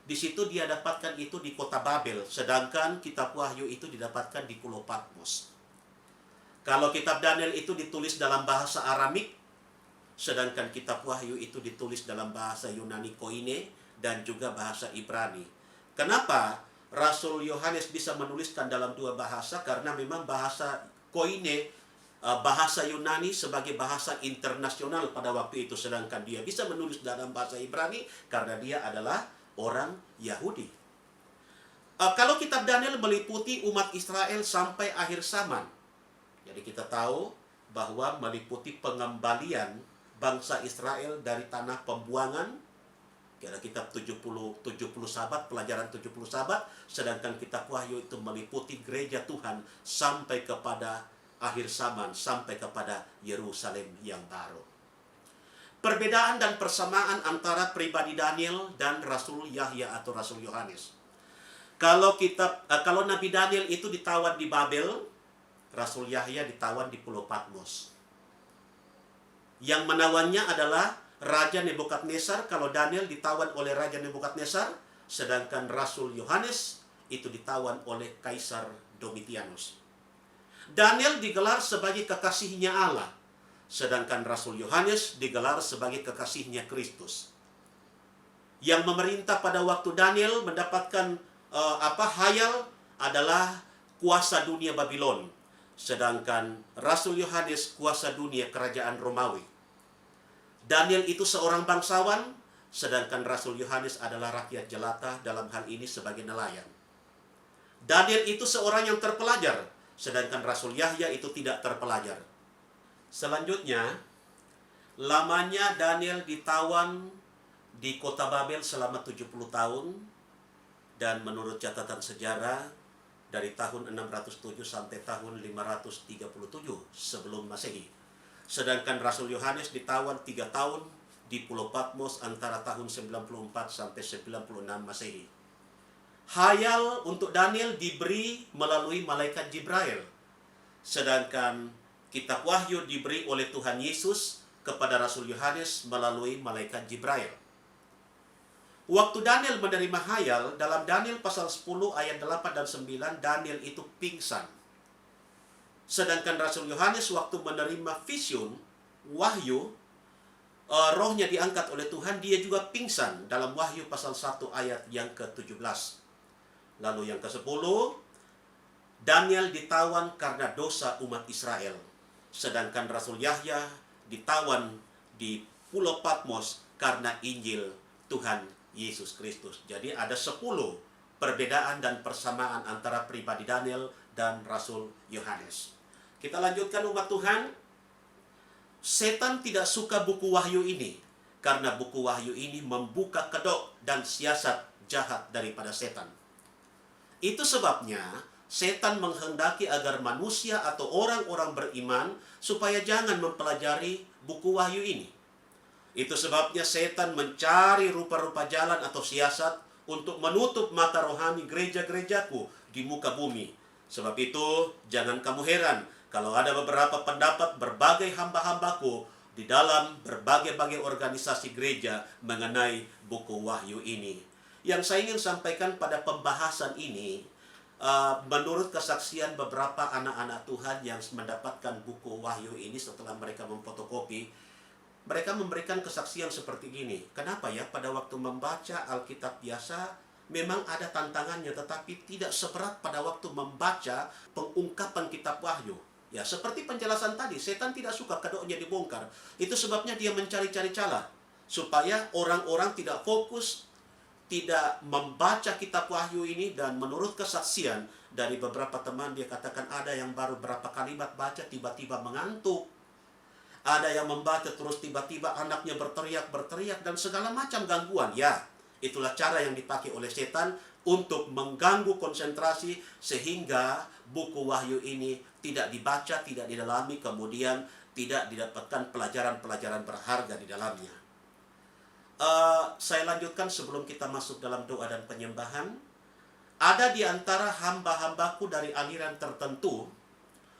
di situ dia dapatkan itu di kota Babel. Sedangkan kitab Wahyu itu didapatkan di Pulau Patmos. Kalau kitab Daniel itu ditulis dalam bahasa Aramik, sedangkan kitab Wahyu itu ditulis dalam bahasa Yunani Koine dan juga bahasa Ibrani. Kenapa Rasul Yohanes bisa menuliskan dalam dua bahasa? Karena memang bahasa Koine, bahasa Yunani sebagai bahasa internasional pada waktu itu, sedangkan dia bisa menulis dalam bahasa Ibrani karena dia adalah orang Yahudi. Kalau kitab Daniel meliputi umat Israel sampai akhir zaman. Jadi kita tahu bahwa meliputi pengembalian bangsa Israel dari tanah pembuangan. Ada kitab 70 sahabat, pelajaran 70 sahabat, sedangkan kitab Wahyu itu meliputi gereja Tuhan sampai kepada akhir zaman, sampai kepada Yerusalem yang baru. Perbedaan dan persamaan antara pribadi Daniel dan Rasul Yahya atau Rasul Yohanes. Kalau Nabi Daniel itu ditawan di Babel, Rasul Yahya ditawan di Pulau Patmos. Yang menawannya adalah Raja Nebukadnezar. Kalau Daniel ditawan oleh Raja Nebukadnezar, sedangkan Rasul Yohanes itu ditawan oleh Kaisar Domitianus. Daniel digelar sebagai kekasihnya Allah, sedangkan Rasul Yohanes digelar sebagai kekasihnya Kristus. Yang memerintah pada waktu Daniel mendapatkan hayal adalah kuasa dunia Babylon, sedangkan Rasul Yohanes kuasa dunia kerajaan Romawi. Daniel itu seorang bangsawan, sedangkan Rasul Yohanes adalah rakyat jelata, dalam hal ini sebagai nelayan. Daniel itu seorang yang terpelajar, sedangkan Rasul Yahya itu tidak terpelajar. Selanjutnya, lamanya Daniel ditawan di kota Babel selama 70 tahun, dan menurut catatan sejarah, dari tahun 607 sampai tahun 537 sebelum Masehi. Sedangkan Rasul Yohanes ditawan 3 tahun di Pulau Patmos antara tahun 94 sampai 96 Masehi. Hayal untuk Daniel diberi melalui malaikat Jibril. Sedangkan kitab Wahyu diberi oleh Tuhan Yesus kepada Rasul Yohanes melalui malaikat Jibril. Waktu Daniel menerima hayal, dalam Daniel pasal 10 ayat 8 dan 9, Daniel itu pingsan. Sedangkan Rasul Yohanes waktu menerima vision, wahyu, rohnya diangkat oleh Tuhan, dia juga pingsan dalam Wahyu pasal 1 ayat yang ke-17. Lalu yang ke-10, Daniel ditawan karena dosa umat Israel. Sedangkan Rasul Yahya ditawan di Pulau Patmos karena Injil Tuhan Yesus Kristus. Jadi ada 10 perbedaan dan persamaan antara pribadi Daniel dan Rasul Yohanes. Kita lanjutkan umat Tuhan. Setan tidak suka buku Wahyu ini, karena buku Wahyu ini membuka kedok dan siasat jahat daripada setan. Itu sebabnya setan menghendaki agar manusia atau orang-orang beriman supaya jangan mempelajari buku Wahyu ini. Itu sebabnya setan mencari rupa-rupa jalan atau siasat untuk menutup mata rohani gereja-gerejaku di muka bumi. Sebab itu, jangan kamu heran kalau ada beberapa pendapat berbagai hamba-hambaku di dalam berbagai-bagai organisasi gereja mengenai buku Wahyu ini. Yang saya ingin sampaikan pada pembahasan ini, menurut kesaksian beberapa anak-anak Tuhan yang mendapatkan buku Wahyu ini setelah mereka memfotokopi, mereka memberikan kesaksian seperti gini. Kenapa ya pada waktu membaca Alkitab biasa memang ada tantangannya, tetapi tidak seberat pada waktu membaca pengungkapan kitab Wahyu. Ya, seperti penjelasan tadi, setan tidak suka kedoknya dibongkar. Itu sebabnya dia mencari-cari celah supaya orang-orang tidak fokus tidak membaca kitab Wahyu ini, dan menurut kesaksian dari beberapa teman, dia katakan ada yang baru berapa kalimat baca tiba-tiba mengantuk. Ada yang membaca terus tiba-tiba anaknya berteriak dan segala macam gangguan. Ya, itulah cara yang dipakai oleh setan untuk mengganggu konsentrasi sehingga buku Wahyu ini tidak dibaca, tidak didalami, kemudian tidak didapatkan pelajaran-pelajaran berharga di dalamnya. Saya lanjutkan sebelum kita masuk dalam doa dan penyembahan. Ada di antara hamba-hambaku dari aliran tertentu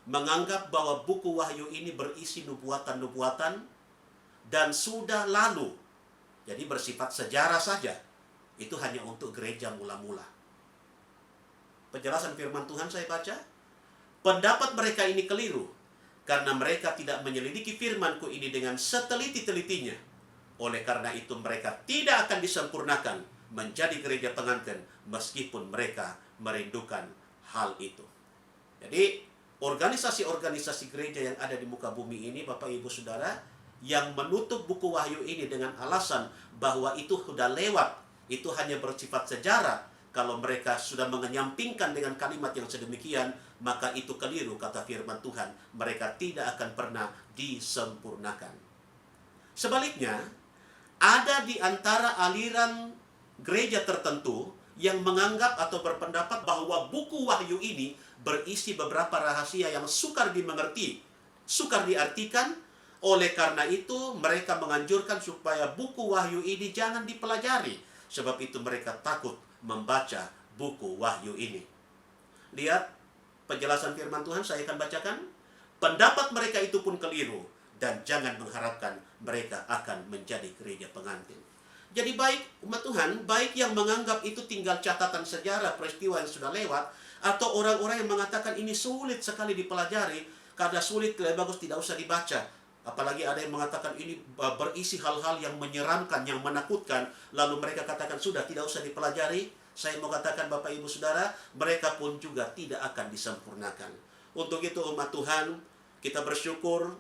menganggap bahwa buku Wahyu ini berisi nubuatan-nubuatan dan sudah lalu. Jadi bersifat sejarah saja. Itu hanya untuk gereja mula-mula. Penjelasan firman Tuhan saya baca. Pendapat mereka ini keliru, karena mereka tidak menyelidiki firman-Ku ini dengan seteliti-telitinya. Oleh karena itu mereka tidak akan disempurnakan menjadi gereja pengantin meskipun mereka merindukan hal itu. Jadi organisasi-organisasi gereja yang ada di muka bumi ini, Bapak Ibu Saudara, yang menutup buku Wahyu ini dengan alasan bahwa itu sudah lewat, itu hanya bersifat sejarah. Kalau mereka sudah menyampingkan dengan kalimat yang sedemikian, maka itu keliru, kata firman Tuhan. Mereka tidak akan pernah disempurnakan. Sebaliknya, ada di antara aliran gereja tertentu yang menganggap atau berpendapat bahwa buku Wahyu ini berisi beberapa rahasia yang sukar dimengerti, sukar diartikan. Oleh karena itu, mereka menganjurkan supaya buku Wahyu ini jangan dipelajari. Sebab itu mereka takut membaca buku Wahyu ini. Lihat penjelasan firman Tuhan, saya akan bacakan. Pendapat mereka itu pun keliru, dan jangan mengharapkan mereka akan menjadi gereja pengantin. Jadi baik umat Tuhan, baik yang menganggap itu tinggal catatan sejarah peristiwa yang sudah lewat, atau orang-orang yang mengatakan ini sulit sekali dipelajari, karena sulit, lebih bagus tidak usah dibaca. Apalagi ada yang mengatakan ini berisi hal-hal yang menyeramkan, yang menakutkan, lalu mereka katakan sudah tidak usah dipelajari. Saya mau katakan Bapak Ibu Saudara, mereka pun juga tidak akan disempurnakan. Untuk itu umat Tuhan, kita bersyukur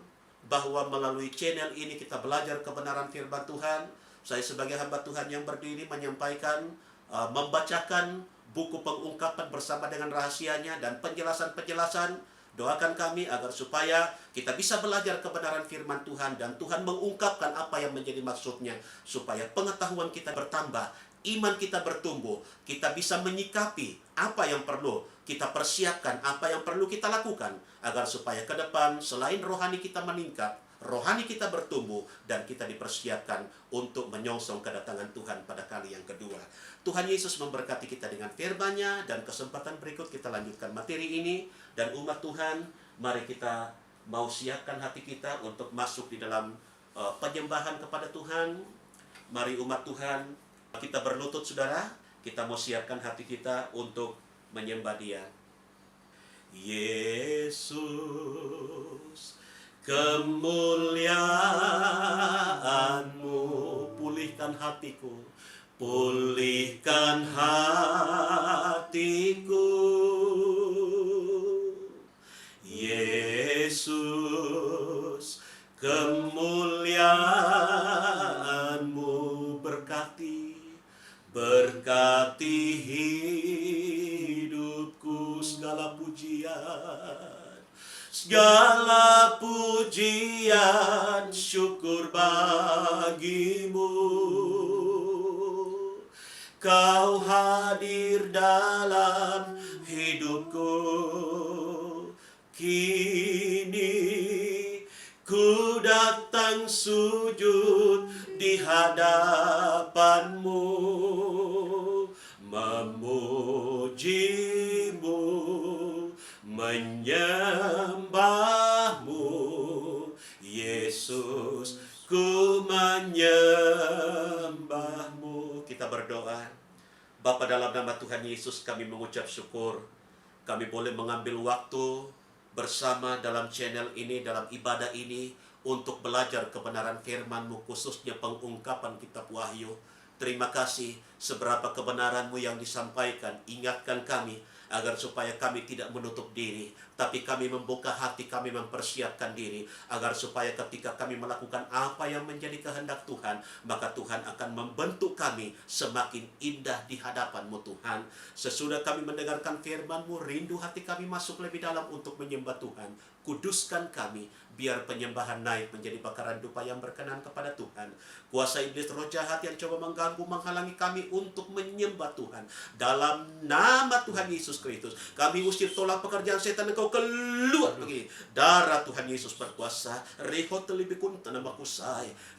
bahwa melalui channel ini kita belajar kebenaran firman Tuhan. Saya sebagai hamba Tuhan yang berdiri menyampaikan, membacakan buku pengungkapan bersama dengan rahasianya dan penjelasan-penjelasan. Doakan kami agar supaya kita bisa belajar kebenaran firman Tuhan dan Tuhan mengungkapkan apa yang menjadi maksudnya, supaya pengetahuan kita bertambah, iman kita bertumbuh, kita bisa menyikapi apa yang perlu kita persiapkan, apa yang perlu kita lakukan, agar supaya ke depan selain rohani kita meningkat, rohani kita bertumbuh, dan kita dipersiapkan untuk menyongsong kedatangan Tuhan pada kali yang kedua. Tuhan Yesus memberkati kita dengan firman-Nya, dan kesempatan berikut kita lanjutkan materi ini. Dan umat Tuhan, mari kita mau siapkan hati kita untuk masuk di dalam penyembahan kepada Tuhan. Mari umat Tuhan, kita berlutut saudara, kita mau siapkan hati kita untuk menyembah Dia. Yesus, kemuliaan-Mu, pulihkan hatiku, pulihkan hatiku. Yesus, kemuliaan-Mu, berkati hidupku. Segala pujian, syukur bagimu. Kau hadir dalam hidupku. Kini ku datang sujud di hadapan-Mu, memuji-Mu, menyembah-Mu. Yesus, ku menyembah-Mu. Kita berdoa. Bapa, dalam nama Tuhan Yesus kami mengucap syukur. Kami boleh mengambil waktu bersama dalam channel ini, dalam ibadah ini, untuk belajar kebenaran firman-Mu, khususnya pengungkapan kitab Wahyu. Terima kasih seberapa kebenaran-Mu yang disampaikan. Ingatkan kami agar supaya kami tidak menutup diri, tapi kami membuka hati, kami mempersiapkan diri, agar supaya ketika kami melakukan apa yang menjadi kehendak Tuhan, maka Tuhan akan membentuk kami semakin indah di hadapan-Mu Tuhan. Sesudah kami mendengarkan firman-Mu, rindu hati kami masuk lebih dalam untuk menyembah Tuhan. Kuduskan kami, biar penyembahan naik menjadi bakaran dupa yang berkenan kepada Tuhan. Kuasa iblis roh jahat yang coba mengganggu, menghalangi kami untuk menyembah Tuhan, dalam nama Tuhan Yesus Kristus kami usir, tolak pekerjaan setan, engkau keluar pergi. Darah Tuhan Yesus berkuasa.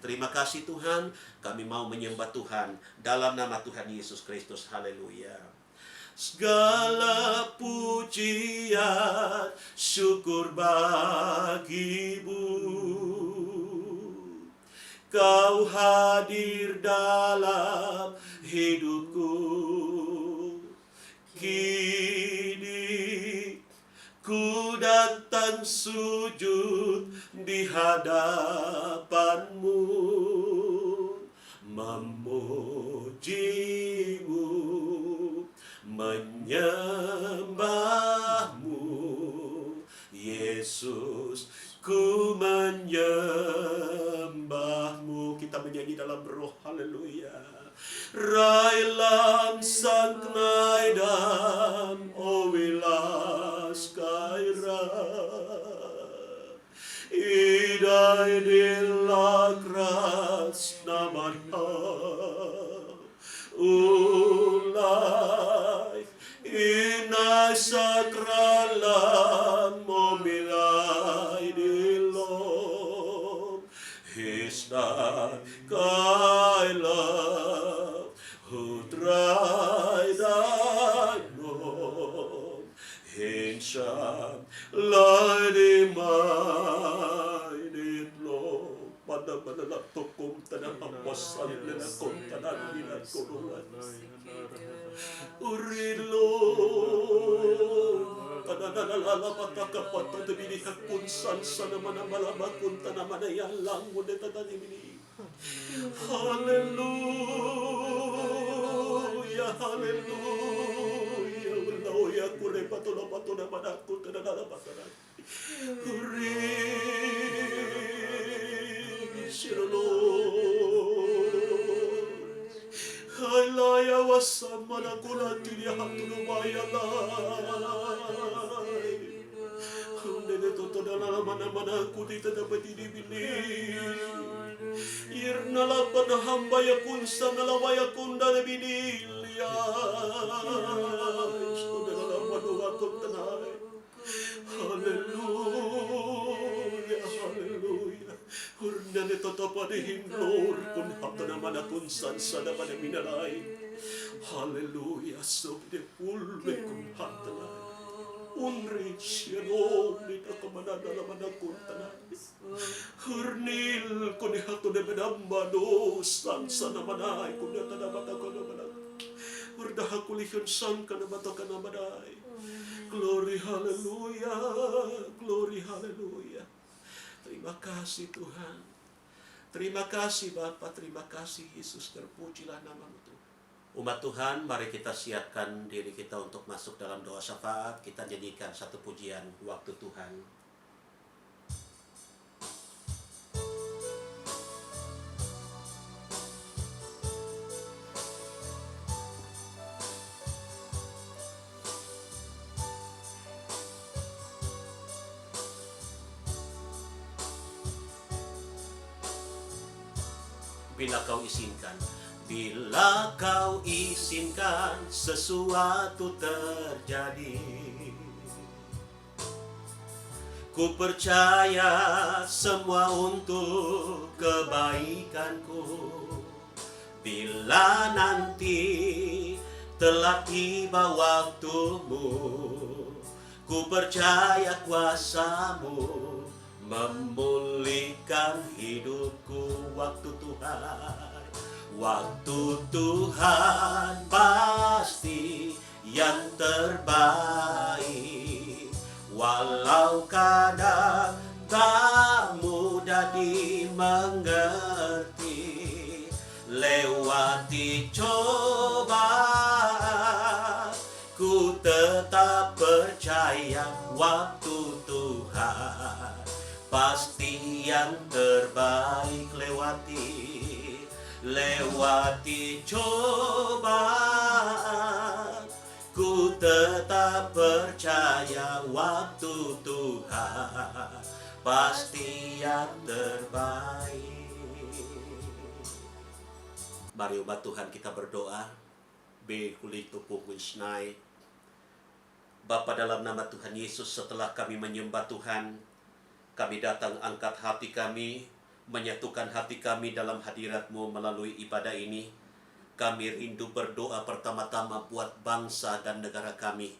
Terima kasih Tuhan, kami mau menyembah Tuhan dalam nama Tuhan Yesus Kristus. Haleluya. Segala pujian syukur bagimu, Kau hadir dalam hidupku. Kini ku datang sujud di hadapan-Mu, memuji-Mu, menyembah-Mu. Yesus, ku menyembah-Mu. Kita menyanyi dalam roh. Haleluya. Railam sang knaidam o vilas kaira, idai dilakras namanha, ulai inai sakralam momilai dilom, hisna kaila hutrai danom, hinsyam lai dimai dilom. Pada tokum tanah awasan lelakom tanah minat koruan uridlo kadadalala pataka patata binihakun sana mana malabakun tanah mana yang langun detatani bini. Haleluya, haleluya. Wallahu ya kure patuna manaku kadadala patana Halaya wasamana kulati dia hatunu bayalai. Hundene toto dalam mana-mana aku dapat dibini. Irna lapan hamba yakun sanala wayakun dan bini liya. Sudah dalam waktu tenai. Haleluya, haleluya. Hurnane totapa dihinlor kun hatana mana kun sansada pada minalai. Haleluya, sobde pulbe kun hatana. Unri siro ni takamana dalam mana kun tanai. Hurnil kun hatuna bedamba dosan sana manai kun hatana mata kun mana. Urdah kulihun sangka na mata kana badai. Glory haleluya, glory haleluya. Terima kasih Tuhan. Terima kasih Bapa, terima kasih Yesus, terpujilah nama-Mu Tuhan. Umat Tuhan, mari kita siapkan diri kita untuk masuk dalam doa syafaat. Kita nyanyikan satu pujian waktu Tuhan. Bila Kau izinkan, bila Kau izinkan sesuatu terjadi, ku percaya semua untuk kebaikanku. Bila nanti telah tiba waktumu, ku percaya kuasa-Mu memulihkan hidupku. Waktu Tuhan pasti yang terbaik. Walau kadang tak mudah dimengerti, lewati cobaan ku tetap percaya waktu Tuhan pasti yang terbaik lewati cobaan. Ku tetap percaya waktu Tuhan pasti yang terbaik. Mari umat Tuhan kita berdoa. Be kulito punguisnai. Bapa, dalam nama Tuhan Yesus, setelah kami menyembah Tuhan, kami datang angkat hati kami, menyatukan hati kami dalam hadirat-Mu melalui ibadah ini. Kami rindu berdoa pertama-tama buat bangsa dan negara kami.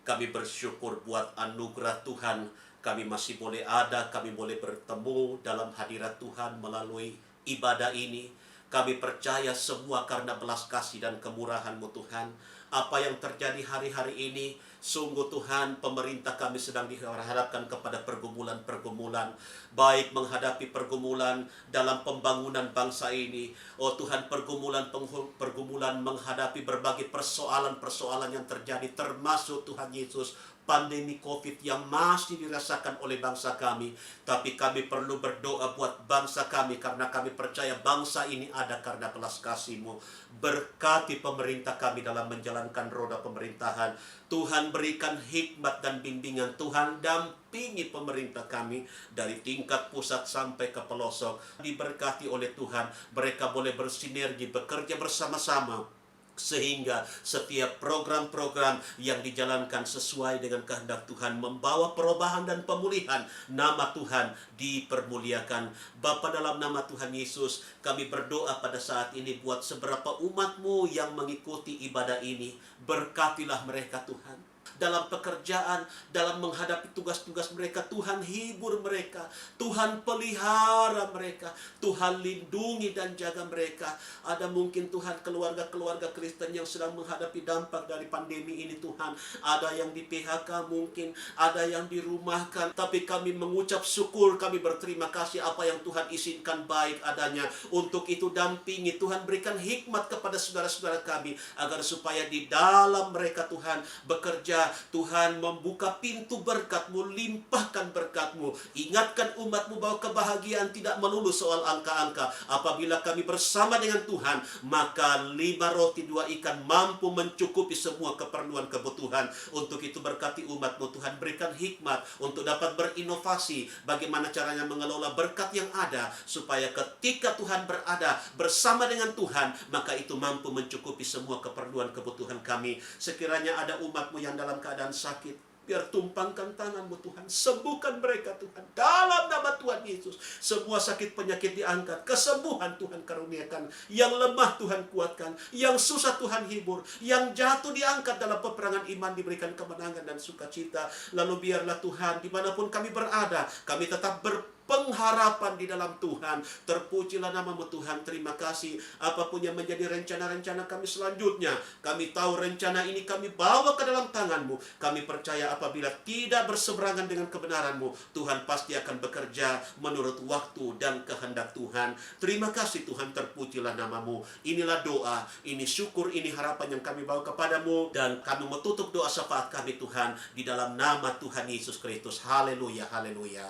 Kami bersyukur buat anugerah Tuhan. Kami masih boleh ada, kami boleh bertemu dalam hadirat Tuhan melalui ibadah ini. Kami percaya semua karena belas kasih dan kemurahan-Mu Tuhan. Apa yang terjadi hari-hari ini, sungguh Tuhan, pemerintah kami sedang dihadapkan kepada pergumulan-pergumulan, baik menghadapi pergumulan dalam pembangunan bangsa ini. Oh Tuhan, pergumulan menghadapi berbagai persoalan-persoalan yang terjadi, termasuk Tuhan Yesus, pandemi COVID yang masih dirasakan oleh bangsa kami. Tapi kami perlu berdoa buat bangsa kami, karena kami percaya bangsa ini ada karena belas kasih-Mu. Berkati pemerintah kami dalam menjalankan roda pemerintahan. Tuhan, berikan hikmat dan bimbingan. Tuhan, dampingi pemerintah kami dari tingkat pusat sampai ke pelosok. Diberkati oleh Tuhan, mereka boleh bersinergi, bekerja bersama-sama, sehingga setiap program-program yang dijalankan sesuai dengan kehendak Tuhan membawa perubahan dan pemulihan. Nama Tuhan dipermuliakan. Bapa, dalam nama Tuhan Yesus, kami berdoa pada saat ini buat seberapa umat-Mu yang mengikuti ibadah ini. Berkatilah mereka Tuhan, dalam pekerjaan, dalam menghadapi tugas-tugas mereka. Tuhan, hibur mereka, Tuhan pelihara mereka, Tuhan lindungi dan jaga mereka. Ada mungkin Tuhan keluarga-keluarga Kristen yang sedang menghadapi dampak dari pandemi ini Tuhan. Ada yang di PHK mungkin, ada yang dirumahkan. Tapi kami mengucap syukur, kami berterima kasih apa yang Tuhan izinkan baik adanya. Untuk itu dampingi Tuhan, berikan hikmat kepada saudara-saudara kami, agar supaya di dalam mereka Tuhan bekerja, Tuhan membuka pintu berkat-Mu, limpahkan berkat-Mu. Ingatkan umat-Mu bahwa kebahagiaan tidak melulu soal angka-angka. Apabila kami bersama dengan Tuhan, maka 5 roti 2 ikan mampu mencukupi semua keperluan kebutuhan. Untuk itu berkati umat-Mu Tuhan, berikan hikmat untuk dapat berinovasi bagaimana caranya mengelola berkat yang ada, supaya ketika Tuhan berada bersama dengan Tuhan, maka itu mampu mencukupi semua keperluan kebutuhan kami. Sekiranya ada umat-Mu yang dalam keadaan sakit, biar tumpangkan tangan-Mu Tuhan, sembuhkan mereka Tuhan, dalam nama Tuhan Yesus. Semua sakit penyakit diangkat, kesembuhan Tuhan karuniakan, yang lemah Tuhan kuatkan, yang susah Tuhan hibur, yang jatuh diangkat dalam peperangan iman, diberikan kemenangan dan sukacita. Lalu biarlah Tuhan, dimanapun kami berada, kami tetap pengharapan di dalam Tuhan. Terpujilah nama-Mu Tuhan. Terima kasih. Apapun yang menjadi rencana-rencana kami selanjutnya, kami tahu rencana ini kami bawa ke dalam tangan-Mu. Kami percaya apabila tidak berseberangan dengan kebenaran-Mu, Tuhan pasti akan bekerja menurut waktu dan kehendak Tuhan. Terima kasih Tuhan. Terpujilah nama-Mu. Inilah doa, ini syukur, ini harapan yang kami bawa kepadamu. Dan kami mau tutup doa syafaat kami Tuhan, di dalam nama Tuhan Yesus Kristus. Haleluya, haleluya.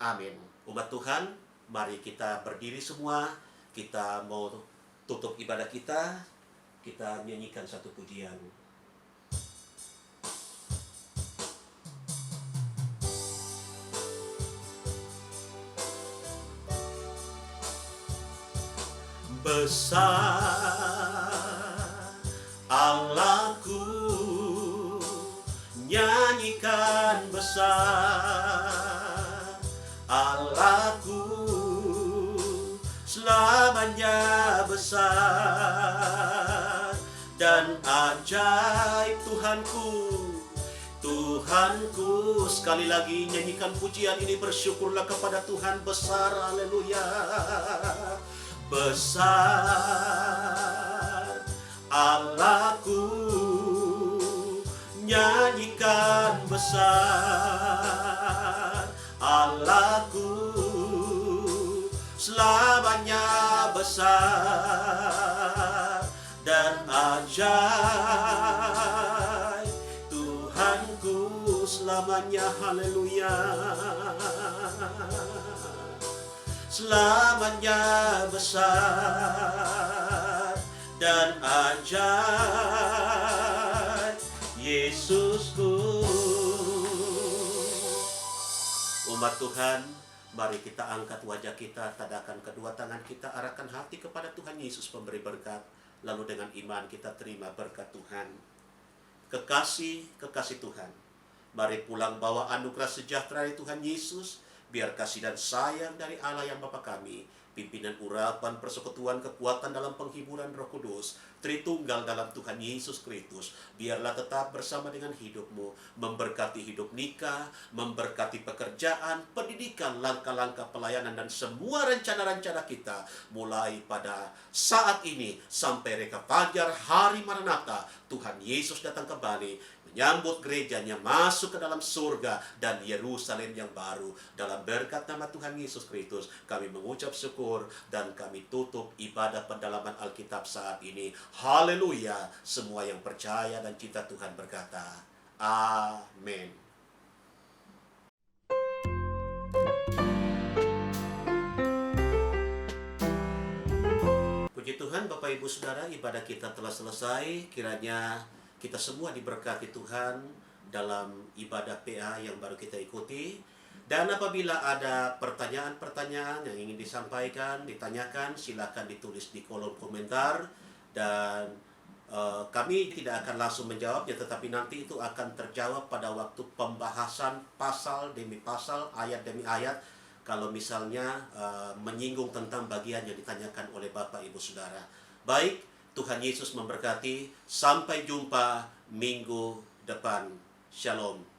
Amin. Umat Tuhan, mari kita berdiri semua. Kita mau tutup ibadah kita. Kita nyanyikan satu pujian. Besar Allahku, nyanyikan besar Allahku, selamanya besar dan ajaib Tuhanku, Tuhanku. Sekali lagi nyanyikan pujian ini, bersyukurlah kepada Tuhan. Besar, haleluya. Besar Allahku, nyanyikan besar Allahku, selamanya besar dan ajaib Tuhanku, selamanya selamanya. Haleluya. Selamanya besar dan ajaib Yesusku. Umat Tuhan, mari kita angkat wajah kita, tadakan kedua tangan kita, arahkan hati kepada Tuhan Yesus pemberi berkat. Lalu dengan iman kita terima berkat Tuhan. Kekasih Tuhan, mari pulang bawa anugerah sejahtera dari Tuhan Yesus. Biar kasih dan sayang dari Allah yang Bapa kami, pimpinan urapan persekutuan kekuatan dalam penghiburan Roh Kudus, Tritunggal dalam Tuhan Yesus Kristus, biarlah tetap bersama dengan hidupmu, memberkati hidup nikah, memberkati pekerjaan, pendidikan, langkah-langkah pelayanan, dan semua rencana-rencana kita, mulai pada saat ini sampai reka fajar hari Maranatha, Tuhan Yesus datang kembali, menyambut gerejanya masuk ke dalam surga dan Yerusalem yang baru. Dalam berkat nama Tuhan Yesus Kristus, kami mengucap syukur dan kami tutup ibadah pendalaman Alkitab saat ini. Haleluya. Semua yang percaya dan cinta Tuhan berkata, amin. Puji Tuhan, Bapak Ibu Saudara, ibadah kita telah selesai. Kiranya kita semua diberkati Tuhan dalam ibadah PA yang baru kita ikuti. Dan apabila ada pertanyaan-pertanyaan yang ingin disampaikan, ditanyakan, silakan ditulis di kolom komentar. Dan kami tidak akan langsung menjawabnya, tetapi nanti itu akan terjawab pada waktu pembahasan pasal demi pasal, ayat demi ayat. Kalau misalnya menyinggung tentang bagian yang ditanyakan oleh Bapak Ibu Saudara. Baik, Tuhan Yesus memberkati. Sampai jumpa minggu depan. Shalom.